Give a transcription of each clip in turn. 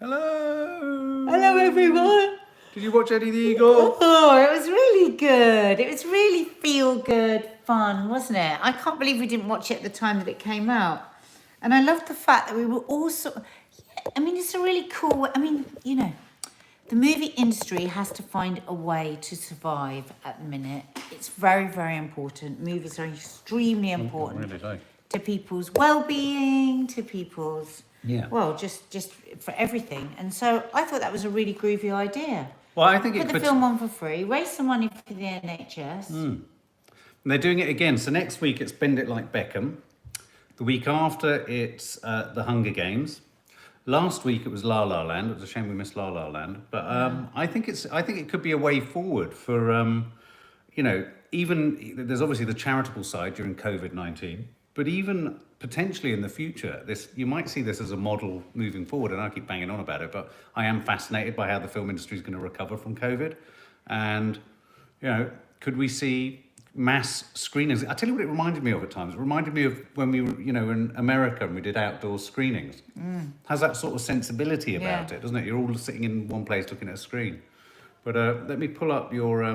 Hello! Hello, everyone! Did you watch Eddie the Eagle? Oh, it was really good. It was really feel-good fun, wasn't it? I can't believe we didn't watch it at the time that it came out. And I love the fact that we were all sort of... Yeah, I mean, it's a really cool... I mean, you know, the movie industry has to find a way to survive at the minute. It's very, very important. Movies are extremely important to people's well-being, to people's... Yeah. Well, just for everything. And so I thought that was a really groovy idea. Well, I think Put the film on for free, raise some money for the NHS. And they're doing it again. So next week it's Bend It Like Beckham. The week after it's The Hunger Games. Last week it was La La Land. It was a shame we missed La La Land. But I think it could be a way forward for you know, even there's obviously the charitable side during COVID-19, but even potentially in the future, you might see this as a model moving forward. And I keep banging on about it, but I am fascinated by how the film industry is going to recover from COVID. And, you know, could we see mass screenings? I tell you what it reminded me of at times. It reminded me of when we were, you know, in America and we did outdoor screenings. Has that sort of sensibility about it, doesn't it? You're all sitting in one place looking at a screen. But let me pull up your...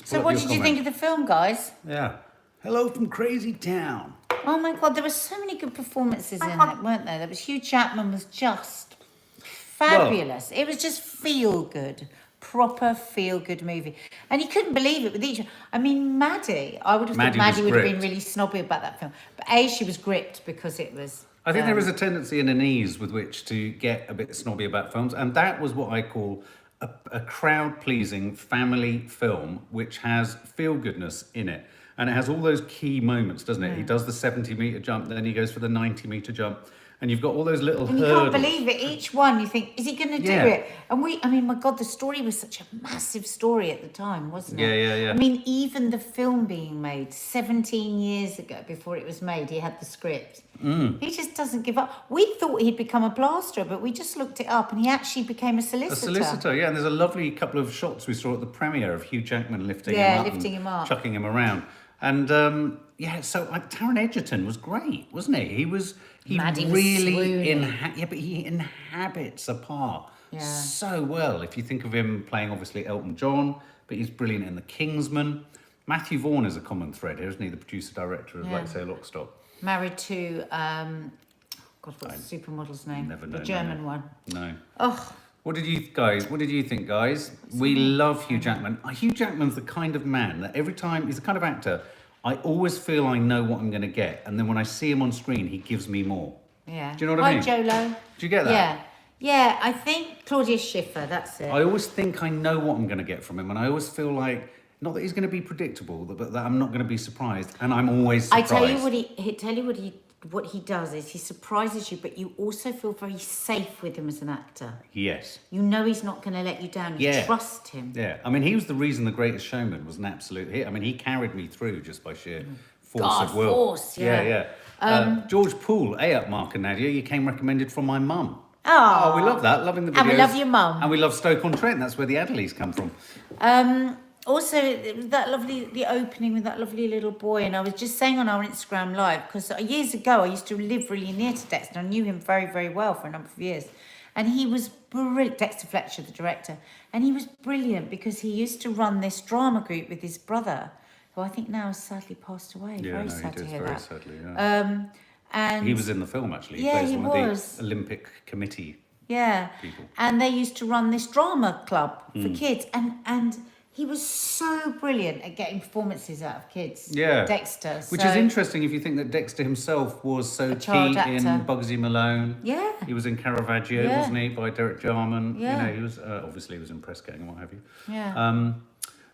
So what did you think of the film, guys? Yeah. Hello from Crazy Town. Oh my God, there were so many good performances in it, weren't there? There was Hugh Jackman was just fabulous. It was just feel good, proper feel good movie. And you couldn't believe it with each. I mean, Maddie, I would have thought Maddie would have been really snobby about that film. But she was gripped because it was... I think there is a tendency and an ease with which to get a bit snobby about films. And that was what I call a crowd-pleasing family film, which has feel-goodness in it. And it has all those key moments, doesn't it? He does the 70-metre jump, then he goes for the 90-metre jump. And you've got all those little hurdles. You can't believe it. Each one, you think, is he going to do it? And I mean, my God, the story was such a massive story at the time, wasn't it? Yeah. I mean, even the film being made 17 years ago, before it was made, he had the script. He just doesn't give up. We thought he'd become a plasterer, but we just looked it up and he actually became a solicitor. A solicitor, yeah. And there's a lovely couple of shots we saw at the premiere of Hugh Jackman lifting him up, chucking him around. And so Taron Egerton was great, wasn't he? He inhabits a part so well. If you think of him playing obviously Elton John, but he's brilliant in The Kingsman. Matthew Vaughn is a common thread here, isn't he? The producer director of Like Say Lock Stock. Married to what's the supermodel's name? Never know. The German one. No. Oh. What did you think, guys? We love Hugh Jackman. Hugh Jackman's the kind of man that every time, he's the kind of actor, I always feel I know what I'm going to get. And then when I see him on screen, he gives me more. Yeah. Do you know what I mean? Hi, Jolo. Do you get that? Yeah, I think Claudia Schiffer, that's it. I always think I know what I'm going to get from him. And I always feel like, not that he's going to be predictable, but that I'm not going to be surprised. And I'm always surprised. I tell you what he does is he surprises you, but you also feel very safe with him as an actor. Yes. You know he's not going to let you down. You trust him. Yeah. I mean, he was the reason The Greatest Showman was an absolute hit. I mean, he carried me through just by sheer force of will. George Poole, up Mark and Nadia, you came recommended from my mum. Oh, we love that. Loving the videos. And we love your mum. And we love Stoke-on-Trent. That's where the Adderleys come from. Also, it was the opening with that lovely little boy, and I was just saying on our Instagram Live, because years ago I used to live really near to Dexter. I knew him very, very well for a number of years. And he was brilliant, Dexter Fletcher, the director. And he was brilliant because he used to run this drama group with his brother, who I think now has sadly passed away. Yeah, sad to hear very that. Sadly, yeah. And he was in the film, actually. He plays plays one of the Olympic committee people. And they used to run this drama club for kids. And he was so brilliant at getting performances out of kids. Yeah. Dexter. Which is interesting if you think that Dexter himself was so key in Bugsy Malone. Yeah. He was in Caravaggio, wasn't he, by Derek Jarman. Yeah. You know, he was obviously he was in Press Gang and what have you. Yeah.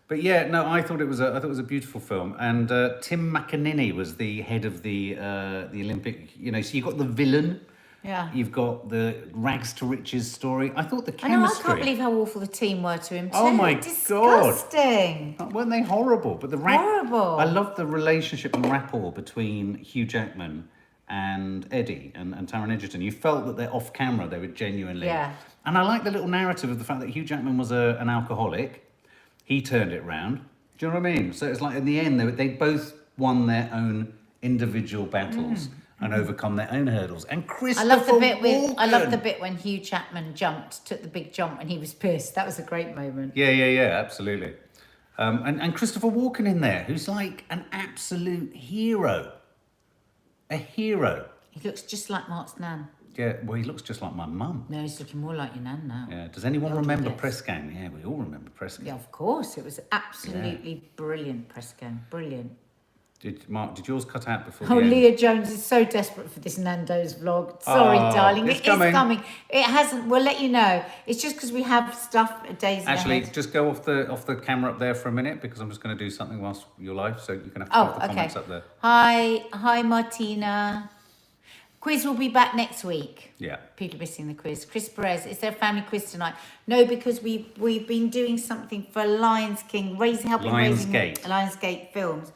But yeah, no, I thought it was a beautiful film. And Tim McInerney was the head of the Olympic, you know, so you got the villain. Yeah. You've got the rags to riches story. I thought the chemistry... I can't believe how awful the team were to him too. Oh my God. Disgusting. Weren't they horrible? But horrible. I loved the relationship and rapport between Hugh Jackman and Eddie and Taron Egerton. You felt that they're off camera, they were genuinely... Yeah. And I like the little narrative of the fact that Hugh Jackman was an alcoholic. He turned it round. Do you know what I mean? So it's like in the end, they both won their own individual battles. and overcome their own hurdles. And I Christopher love the bit with. I love Walken. the bit when Hugh Jackman took the big jump, and he was pissed. That was a great moment. Yeah, absolutely. And Christopher Walken in there, who's like an absolute hero. A hero. He looks just like Mark's nan. Yeah, well, he looks just like my mum. No, he's looking more like your nan now. Yeah. Does anyone Older, remember yes. Press Gang? Yeah, we all remember Press Gang. Yeah, of course. It was absolutely brilliant, press gang. Brilliant. Mark, did yours cut out before Oh, the end? Leah Jones is so desperate for this Nando's vlog. Sorry, darling. it's It coming. is coming. It hasn't. We'll let you know. It's just because we have stuff days Actually, ahead. just go off the camera up there for a minute because I'm just going to do something whilst you're live, so you can have to Oh, put the okay. comments up there. Hi, Martina. Quiz will be back next week. Yeah. People are missing the quiz. Chris Perez, is there a family quiz tonight? No, because we've been doing something for Lions King, Lionsgate Films,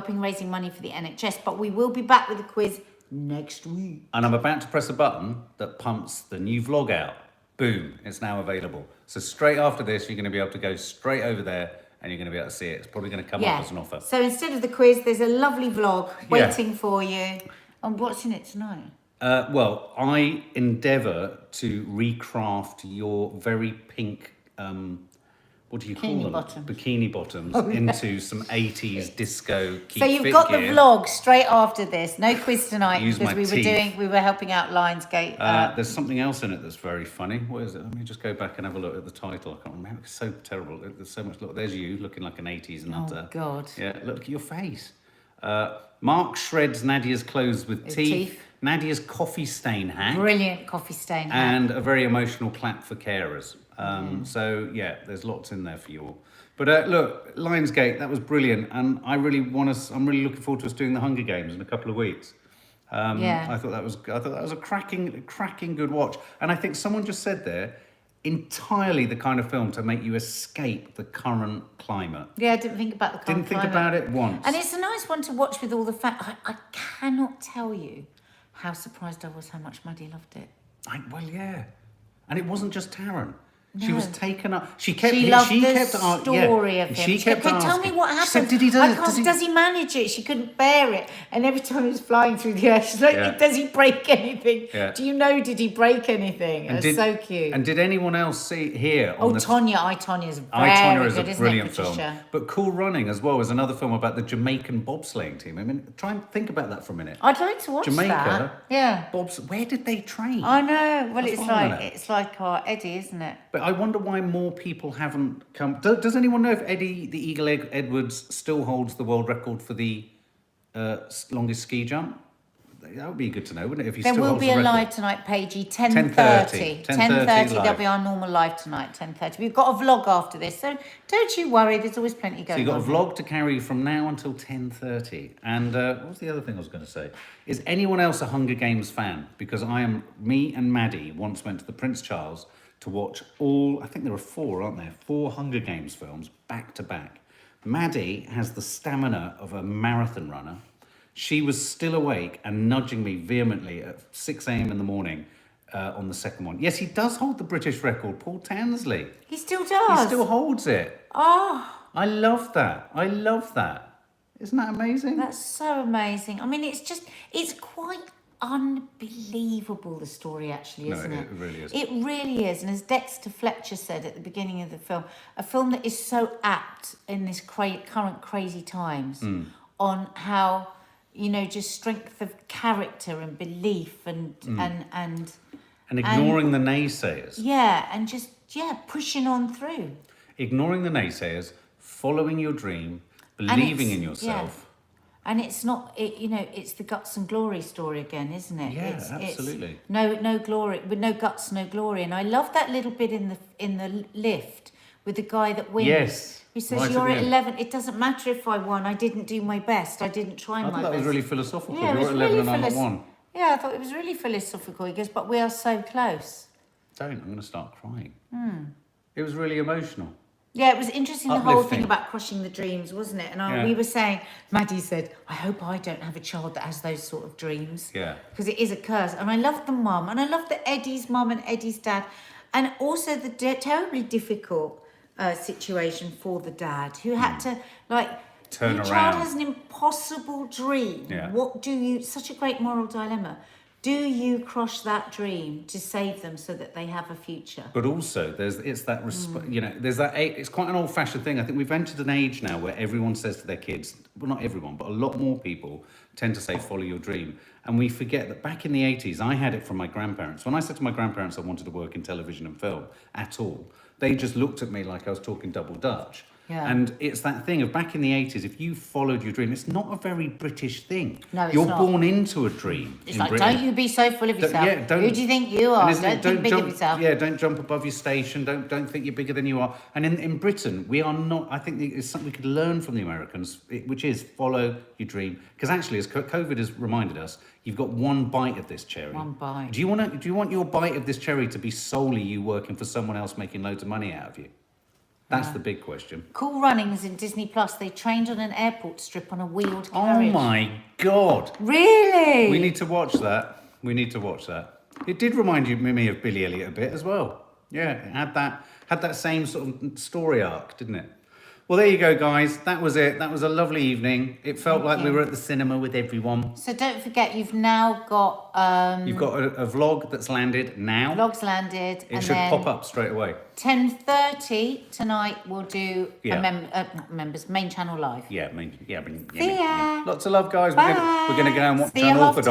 raising money for the NHS. But we will be back with a quiz next week. And I'm about to press a button that pumps the new vlog out. Boom, it's now available. So straight after this, you're going to be able to go straight over there and you're going to be able to see it. It's probably going to come up as an offer. So instead of the quiz, there's a lovely vlog waiting for you. And what's in it tonight? Well, I endeavour to recraft your very pink, what do you call them? Bikini bottoms into some 80s disco keep So you've fit got gear. the vlog straight after this. No quiz tonight Use because my we were helping out Lionsgate. There's something else in it that's very funny. What is it? Let me just go back and have a look at the title. I can't remember. It's so terrible. There's so much. Look, there's you looking like an 80s nutter. Oh God. Yeah, look at your face. Mark shreds Nadia's clothes with teeth. Nadia's coffee stain hack. Brilliant coffee stain hack. And a very emotional clap for carers. So yeah, there's lots in there for you all. But look, Lionsgate, that was brilliant, and I'm really looking forward to us doing the Hunger Games in a couple of weeks. I thought that was a cracking good watch, and I think someone just said there, entirely the kind of film to make you escape the current climate. Yeah, I didn't think about the current Didn't think about it once. And it's a nice one to watch with all the facts. I cannot tell you how surprised I was how much Maddie loved it. Yeah. And it wasn't just Taron. She No. was taken up. She loved the kept story of him. She kept Tell asking. me what happened. She said, "Did he do it? Does he manage it?" She couldn't bear it, and every time he was flying through the air, she's like, Yeah. "Does he break anything? Yeah. Do you know? Did he break anything?" It's so cute. And did anyone else hear on the... Tonya is very Tonya is good, a isn't brilliant it, film. Patricia? But Cool Running as well is another film about the Jamaican bobsleighing team. I mean, try and think about that for a minute. I'd like to watch Jamaica, that. Yeah. where did they train? I know. Well, That's fine, isn't it? it's like our Eddie, isn't it? But I wonder why more people haven't come... Does anyone know if Eddie the Eagle Edwards still holds the world record for the longest ski jump? That would be good to know, wouldn't it? If he There still will holds be the a record. live tonight, Paigey, 10:30. 10:30. 10:30 There'll live. be our normal live tonight, 10:30. We've got a vlog after this, so don't you worry, there's always plenty So going you've got on. a vlog to carry from now until 10:30. And what was the other thing I was going to say? Is anyone else a Hunger Games fan? Because me and Maddie once went to the Prince Charles to watch I think there are 4, aren't there? 4 Hunger Games films back to back. Maddie has the stamina of a marathon runner. She was still awake and nudging me vehemently at 6 a.m. in the morning on the second one. Yes, he does hold the British record, Paul Tansley. He still does. He still holds it. Oh, I love that. Isn't that amazing? that's so amazing. I mean, it's quite unbelievable, the story, actually, isn't it? It really is. It really is. And as Dexter Fletcher said at the beginning of the film, a film that is so apt in this current crazy times on how, just strength of character and belief and ignoring the naysayers. Yeah, and just, pushing on through. Ignoring the naysayers, following your dream, believing in yourself. And it's not, it's the guts and glory story again, isn't it? Yeah, absolutely. It's no glory, with no guts, no glory. And I love that little bit in the lift with the guy that wins. Yes. He says, right "You're at at the end. 11. It doesn't matter if I won. I didn't do my best. I didn't try my I thought that best." was really philosophical. Yeah, it You're was at 11 really and I'm at 1. Yeah, I thought it was really philosophical. He goes, "But we are so close." I'm going to start crying. It was really emotional. Yeah, it was interesting, the whole Uplifting. thing about crushing the dreams, wasn't it? And we were saying, Maddie said, "I hope I don't have a child that has those sort of dreams." Yeah. Because it is a curse. And I love the mum, and I love the Eddie's mum and Eddie's dad, and also the terribly difficult situation for the dad, who had to, turn Your around. child has an impossible dream. Yeah. What do you, such a great moral dilemma. Do you crush that dream to save them so that they have a future? But also, it's that there's that. It's quite an old-fashioned thing. I think we've entered an age now where everyone says to their kids, well, not everyone, but a lot more people tend to say, "Follow your dream," and we forget that back in the 80s, I had it from my grandparents. When I said to my grandparents I wanted to work in television and film at all, they just looked at me like I was talking double Dutch. Yeah. And it's that thing of back in the 80s, if you followed your dream, it's not a very British thing. No, it's You're not. born into a dream. It's in like, Britain. don't you be so full of yourself. Don't- Who do you think you and are? isn't it, Don't think big jump, of yourself. Yeah, don't jump above your station. Don't think you're bigger than you are. And in Britain, we are not. I think it's something we could learn from the Americans, which is follow your dream. Because actually, as COVID has reminded us, you've got one bite of this cherry. One bite. Do you want your bite of this cherry to be solely you working for someone else making loads of money out of you? That's the big question. Cool Runnings in Disney Plus. They trained on an airport strip on a wheeled Oh carriage. my God! Really? We need to watch that. It did remind me of Billy Elliot a bit as well. Yeah, it had that same sort of story arc, didn't it? Well, there you go, guys. That was it. That was a lovely evening. It felt like we were at the cinema with everyone. So don't forget, you've now got You've got a vlog that's landed now. vlogs landed. It should pop up straight away. 10:30 tonight. We'll do Yeah. not members main channel live. Yeah, See ya. Lots of love, guys. We're gonna go and watch See you half Unorthodox.